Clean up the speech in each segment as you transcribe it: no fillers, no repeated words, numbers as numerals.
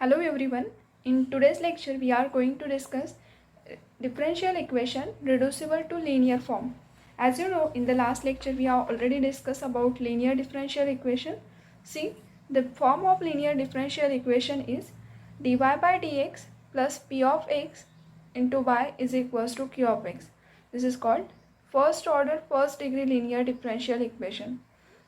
Hello everyone. In today's lecture we are going to discuss differential equation reducible to linear form. As you know, in the last lecture we have already discussed about linear differential equation. See, the form of linear differential equation is dy by dx plus p of x into y is equals to q of x. This is called first order first degree linear differential equation.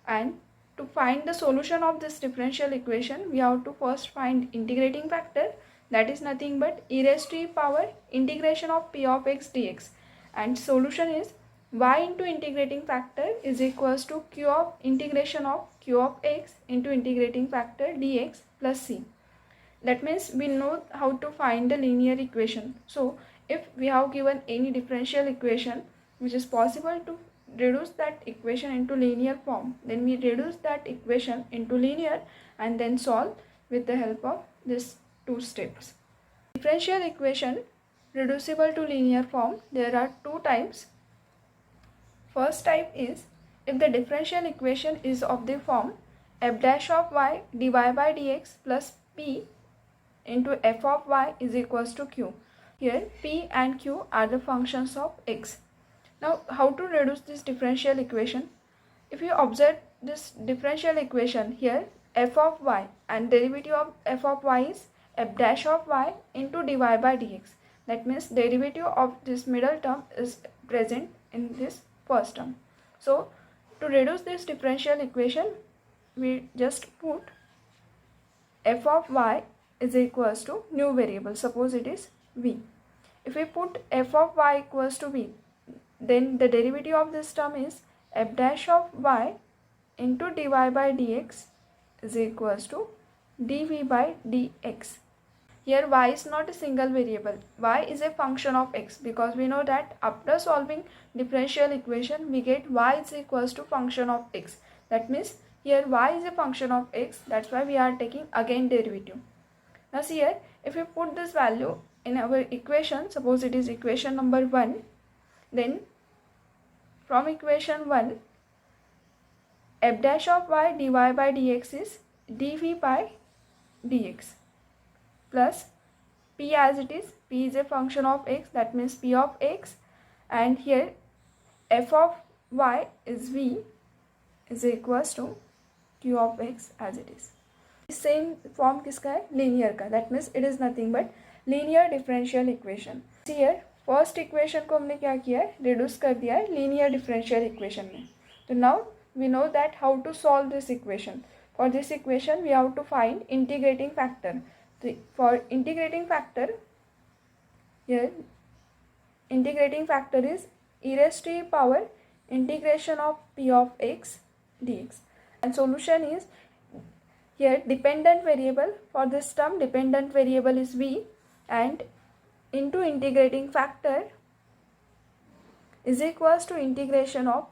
And to find the solution of this differential equation, we have to first find integrating factor, that is nothing but e raised to power integration of p of x dx, and solution is y into integrating factor is equals to q of integration of q of x into integrating factor dx plus c. That means we know how to find the linear equation. So if we have given any differential equation which is possible to reduce that equation into linear form, then we reduce that equation into linear and then solve with the help of these two steps. Differential equation reducible to linear form, there are two types. First type is if the differential equation is of the form f dash of y dy by dx plus p into f of y is equals to q. Here p and q are the functions of x. Now how to reduce this differential equation? If you observe this differential equation, here f of y and derivative of f of y is f dash of y into dy by dx. That means derivative of this middle term is present in this first term. So to reduce this differential equation, we just put f of y is equals to new variable, suppose it is v. If we put f of y equals to v, then the derivative of this term is f dash of y into dy by dx is equals to dv by dx. Here y is not a single variable, y is a function of x, because we know that after solving differential equation we get y is equals to function of x. That means here y is a function of x, that's why we are taking again derivative. Now see here, if we put this value in our equation, suppose it is equation number 1, then from equation 1 f dash of y dy by dx is dv by dx plus p as it is, p is a function of x, that means p of x, and here f of y is v is equals to q of x as it is. Same form किसका है? Linear का. That means it is nothing but linear differential equation. Here first equation को हमने क्या किया है? Reduce कर दिया है linear differential equation में. So now we know that how to solve this equation. For this equation we have to find integrating factor. So for integrating factor, here integrating factor is e raised to power integration of p of x dx, and solution is here dependent variable. For this term dependent variable is v, and into integrating factor is equals to integration of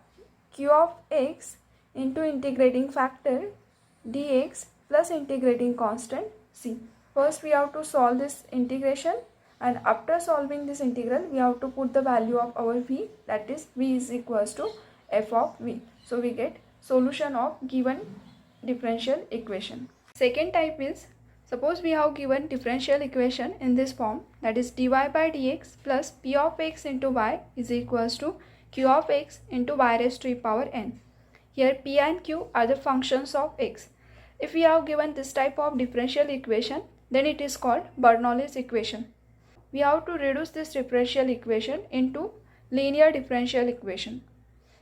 q of x into integrating factor dx plus integrating constant c. First we have to solve this integration, and after solving this integral we have to put the value of our v, that is v is equals to f of v. So we get solution of given differential equation. Second type is, suppose we have given differential equation in this form, that is dy by dx plus p of x into y is equals to q of x into y raised to power n. Here p and q are the functions of x. If we have given this type of differential equation, then it is called Bernoulli's equation. We have to reduce this differential equation into linear differential equation.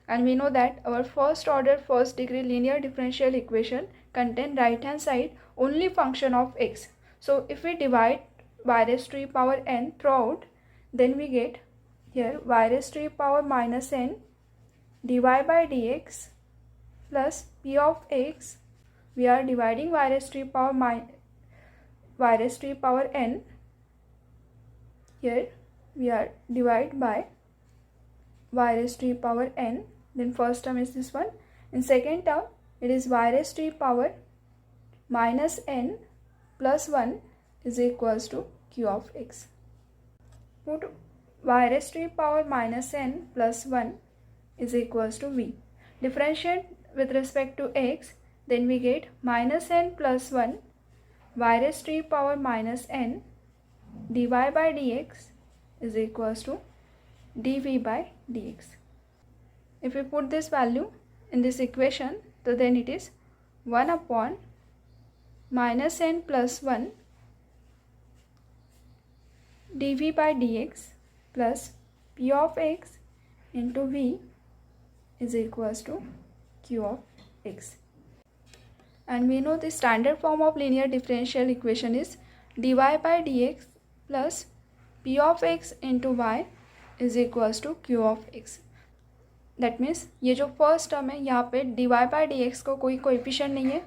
And we know that our first order first degree linear differential equation contain right hand side only function of x. So if we divide y raised to power n throughout, then we get here y raised to power minus n dy by dx plus p of x. We are dividing y raised to power n. Here we are divide by y raised to power n. Then first term is this one. In second term it is y raised to power minus n plus 1 is equals to q of x. Put y raised to power minus n plus 1 is equals to v. Differentiate with respect to x, then we get minus n plus 1 y raised to e power minus n dy by dx is equals to dv by dx. If we put this value in this equation, so then it is 1 upon minus n plus 1 dv by dx plus p of x into v is equals to q of x. And we know the standard form of linear differential equation is dy by dx plus p of x into y is equals to q of x. That means ये जो first term है यहाँ पे dy by d x को कोई coefficient नहीं है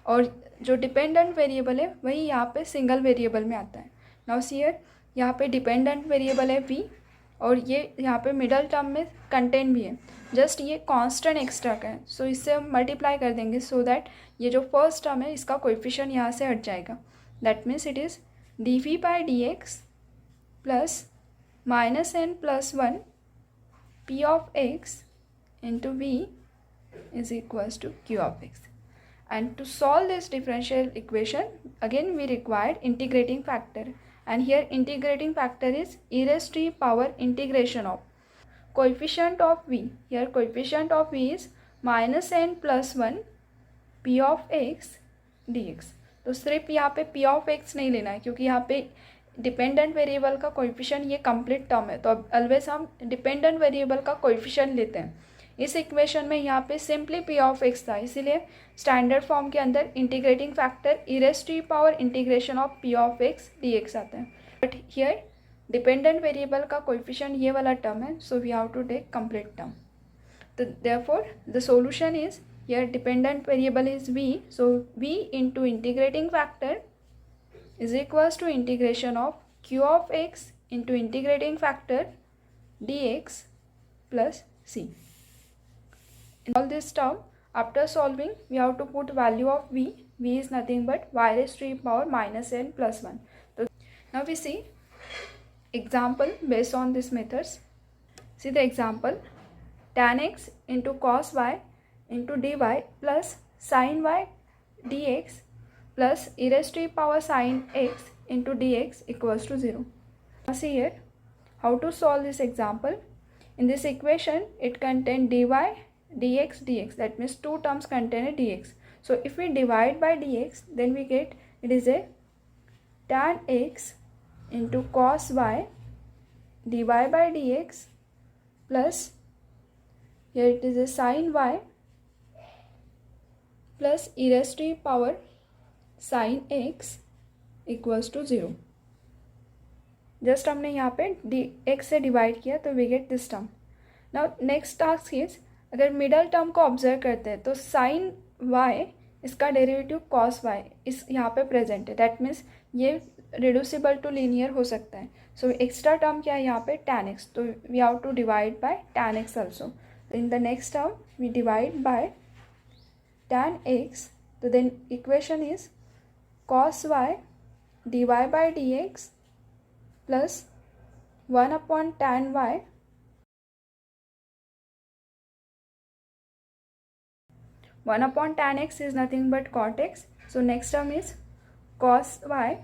और जो डिपेंडेंट वेरिएबल है वही यहाँ पे सिंगल वेरिएबल में आता है. नाउ सी हियर यहाँ पे डिपेंडेंट वेरिएबल है v और ये यहाँ पे मिडल टर्म में कंटेंट भी है, जस्ट ये कांस्टेंट एक्स्ट्रा का है. सो इससे हम मल्टीप्लाई कर देंगे सो दैट ये जो फर्स्ट टर्म है इसका कोएफिशिएंट यहाँ से हट जाएगा. That means it is dv by d x plus minus n plus 1 p of x into v is equals to q of x. And to solve this differential equation, again we required integrating factor, and here integrating factor is e raised to e power integration of coefficient of v. Here coefficient of v is minus n plus 1 p of x dx. तो सिर्फ यहाँ पे p of x नहीं लेना है क्योंकि यहाँ पे डिपेंडेंट वेरिएबल का कोएफिशिएंट ये कंप्लीट टर्म है, तो अब ऑलवेज हम डिपेंडेंट वेरिएबल का कोएफिशिएंट लेते हैं. इस इक्वेशन में यहाँ पे सिंपली p ऑफ x था, इसीलिए स्टैंडर्ड फॉर्म के अंदर integrating factor e raise to e power integration of p of x dx आता है. बट हियर डिपेंडेंट वेरिएबल का कोएफिशिएंट ये वाला टर्म है, so we have to take complete term. तो therefore the solution is here dependent variable is v, so v into integrating factor is equals to integration of q of x into integrating factor dx plus c. In all this term, after solving, we have to put value of v. V is nothing but y raised to e power minus n plus 1. So now we see example based on these methods. See the example: tan x into cos y into dy plus sin y dx plus e raised to e power sin x into dx equals to 0. Now see here how to solve this example. In this equation it contains dy dx dx, that means two terms contain a dx. So if we divide by dx, then we get it is a tan x into cos y dy by dx plus here it is a sin y plus e raised to e power sin x equals to 0. Just हमने यहाँ पे x से divide किया तो we get this term. Now next task is, अगर middle term को observe करते हैं तो sin y इसका डेरिवेटिव cos y इस यहाँ पे प्रेजेंट है. दैट मीन्स ये रिड्यूसिबल टू लीनियर हो सकता है. सो एक्स्ट्रा टर्म क्या है यहाँ पे tan x, तो we have to divide by tan x also. In the next term we divide by tan x, तो then equation is cos y dy by dx plus 1 upon tan y (1 upon tan x is nothing but cot x. So next term is cos y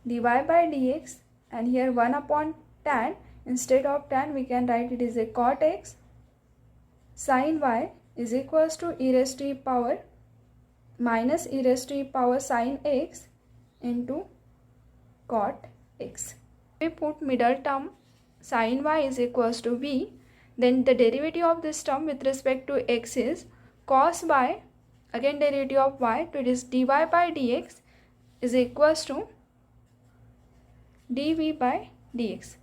dy by dx, and here 1 upon tan, instead of tan we can write it is a cot x sin y is equals to e raised to e power minus e raised to e power sin x into cot x. We put middle term sin y is equals to v, then the derivative of this term with respect to x is cos y, again derivative of y, so it is dy by dx is equals to dv by dx.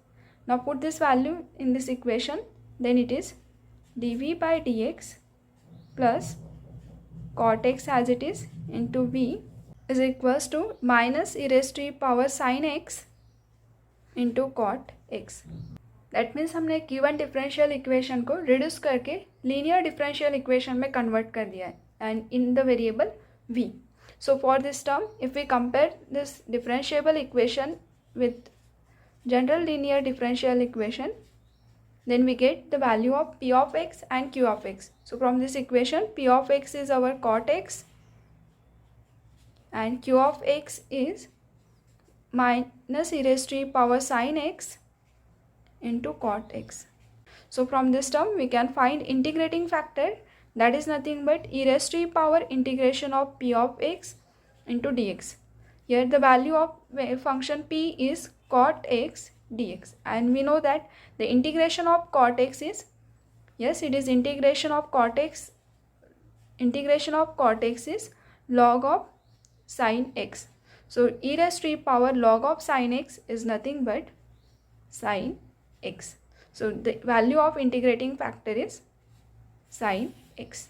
Now put this value in this equation, then it is dv by dx plus cot x as it is into v is equals to minus e raised to e power sin x into cot x. That means हमने given differential equation को reduce करके linear differential equation में convert कर दिया है, and in the variable v. So for this term if we compare this differentiable equation with general linear differential equation, then we get the value of p of x and q of x. So from this equation p of x is our cot x and q of x is minus e raised to power sin x into cot x. So from this term we can find integrating factor, that is nothing but e raised to power integration of p of x into dx. Here the value of function p is cot x dx, and we know that the integration of cot x is, yes, it is integration of cot x. Integration of cot x is log of sin x. So e raised to power log of sin x is nothing but sin x. So the value of integrating factor is sin x.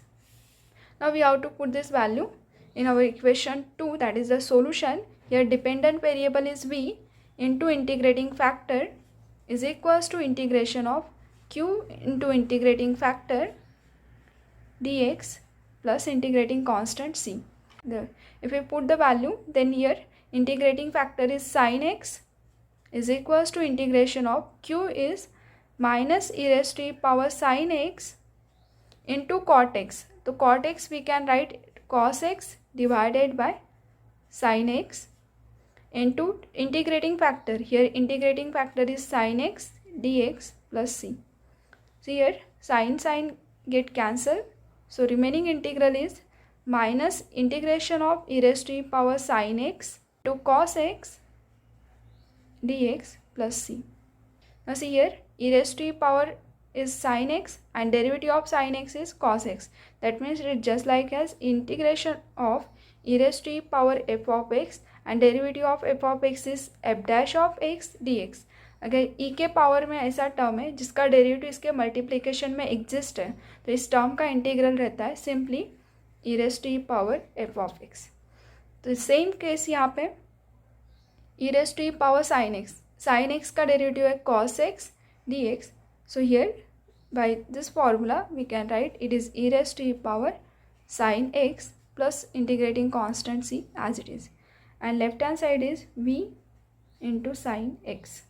Now we have to put this value in our equation 2, that is the solution. Here dependent variable is v into integrating factor is equals to integration of q into integrating factor dx plus integrating constant c. There, if we put the value, then here integrating factor is sin x is equals to integration of q is minus e raised to power sin x into cot x. So cot x we can write cos x divided by sin x into integrating factor. Here integrating factor is sin x dx plus c. So here sin get cancelled. So remaining integral is minus integration of e raised to power sin x to cos x dx plus c. Now see here e raised to power is sin x and derivative of sin x is cos x. That means it is just like as integration of e raised to power f of x and derivative of f of x is f dash of x dx. अगर e के power में ऐसा term है जिसका derivative इसके multiplication में exist है, तो इस टर्म का इंटीग्रल रहता है simply e raised to power f of x. तो सेम केस यहाँ पे e raised to power sin x का डेरिवेटिव है cos x dx. So here by this formula we can write it is e raised to power sin x plus integrating constant c as it is, and left hand side is v into sin x.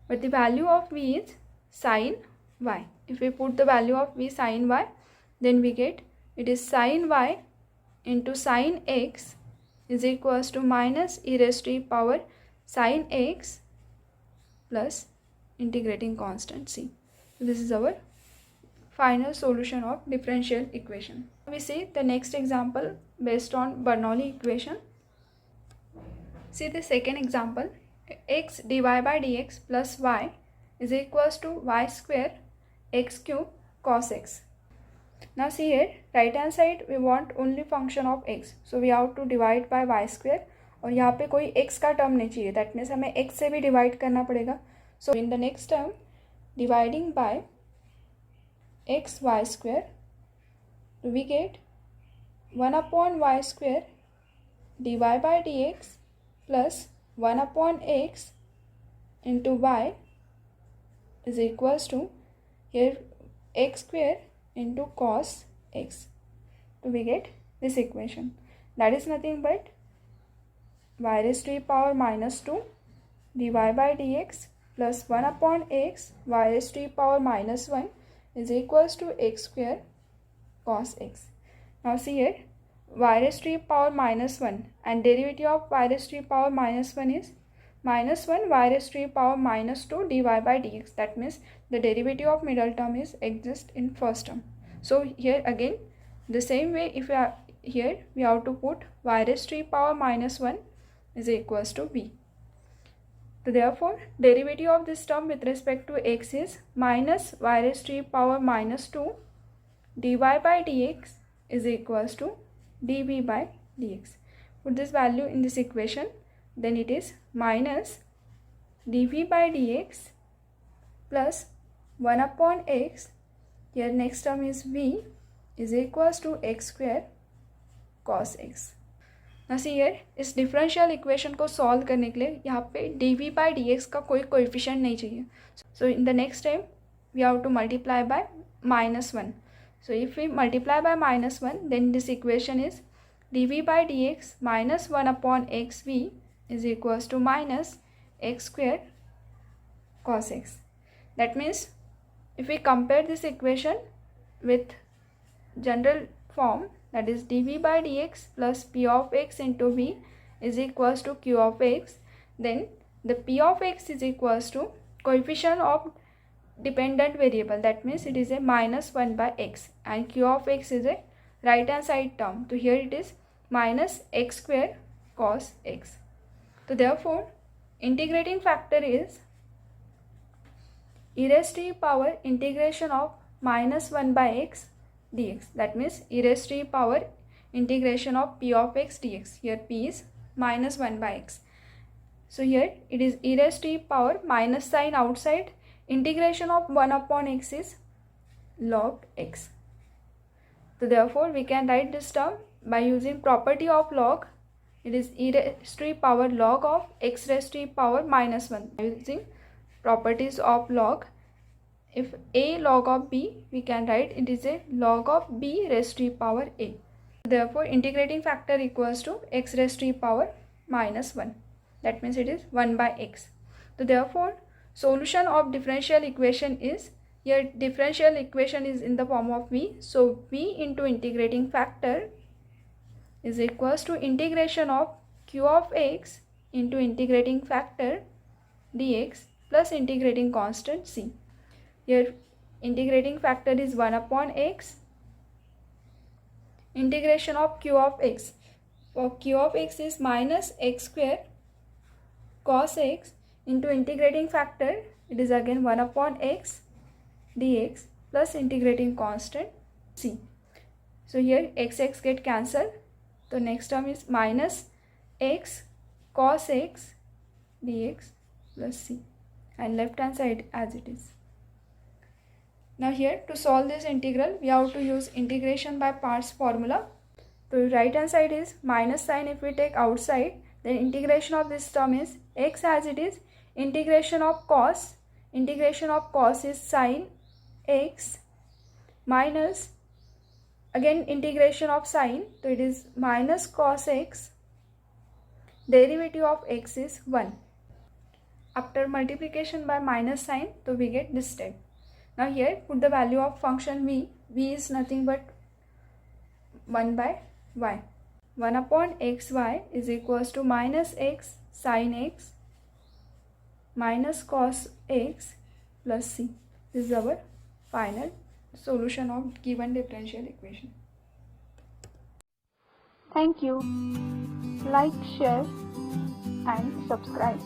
But the value of v is sin y. If we put the value of v sin y, then we get it is sin y into sin x is equals to minus e raised to power sin x plus integrating constant c. This is our final solution of differential equation. We see the next example based on Bernoulli equation. See the second example, x dy by dx plus y is equals to y square x cube cos x. Now see here right hand side we want only function of x, so we have to divide by y square, और यहाँ पे कोई x का term नहीं चाहिए, that means हमें x से भी डिवाइड करना पड़ेगा. So in the next term dividing by x y square, we get 1 upon y square dy by dx plus 1 upon x into y is equals to here x square into cos x. So we get this equation, that is nothing but y raised to power minus 2 dy by dx plus 1 upon x y raised to power minus 1 is equals to x square cos x. Now see here y raised to power minus 1 and derivative of y raised to power minus 1 is minus 1 y raised to power minus 2 dy by dx. That means the derivative of middle term is exist in first term. So here again the same way, if we are here we have to put y raised to power minus 1 is equals to v. So therefore derivative of this term with respect to x is minus y raised to power minus 2 dy by dx is equals to dv by dx. Put this value in this equation, then it is minus dv by dx plus 1 upon x, here next term is v is equals to x square cos x. Now see here इस differential equation को solve करने के लिए यहाँ पे dv by dx का कोई coefficient नहीं चाहिए. So in the next step we have to multiply by minus 1. So if we multiply by minus 1, then this equation is dv by dx minus 1 upon xv is equals to minus x square cos x. That means if we compare this equation with general form, that is dv by dx plus p of x into v is equals to q of x. Then the p of x is equals to coefficient of dependent variable, that means it is a minus 1 by x, and q of x is a right hand side term. So here it is minus x square cos x. So therefore integrating factor is e raised to the power integration of minus 1 by x dx, that means e raised to the power integration of p of x dx. Here p is minus 1 by x. So here it is e raised to the power minus sign outside, integration of 1 upon x is log x. So therefore we can write this term by using property of log. It is e raised to the power log of x raised to the power minus 1. Using properties of log, if a log of b, we can write it is a log of b raised to the power a. Therefore integrating factor equals to x raised to the power minus 1. That means it is 1 by x. So therefore solution of differential equation is, here differential equation is in the form of v. So v into integrating factor is equals to integration of q of x into integrating factor dx plus integrating constant c. Here integrating factor is 1 upon x, integration of q of x. For q of x is minus x square cos x into integrating factor, it is again 1 upon x dx plus integrating constant c. So here x get cancelled. So next term is minus x cos x dx plus c, and left hand side as it is. Now here to solve this integral we have to use integration by parts formula. So right hand side is minus sign, if we take outside, then integration of this term is x as it is, integration of cos is sin x minus again integration of sin, so it is minus cos x, derivative of x is 1. After multiplication by minus sign, so we get this step. Now here put the value of function v. V is nothing but 1 by y. 1 upon xy is equals to minus x sin x minus cos x plus c. This is our final solution of given differential equation. Thank you. Like, share and subscribe.